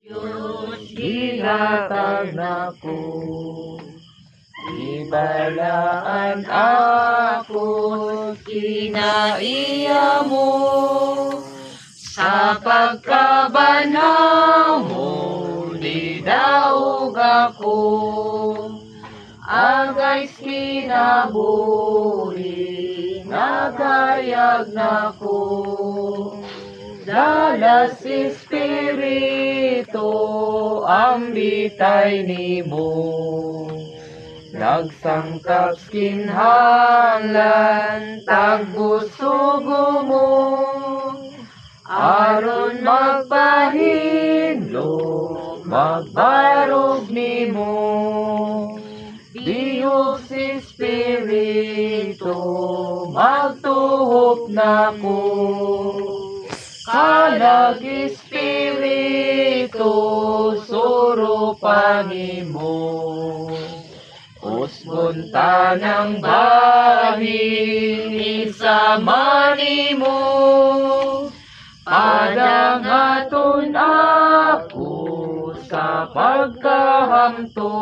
Diyos ginatag nako, ibalaan ako, kinaiya mo, sa pagkabanaw mo, di daog ako, agay kinabuhi, nagayag nako. Dalas Espiritu, ambitay nimo, nagsangkap kinahanglan, tagbusugo mo, aron magpahinlo, magbarog nimo. Diyos Espiritu, magtuhop nako, kalag Espiritu, suro panimo. Usbon tanang bahin, isama nimo, padangaton ako sa pagkahamto.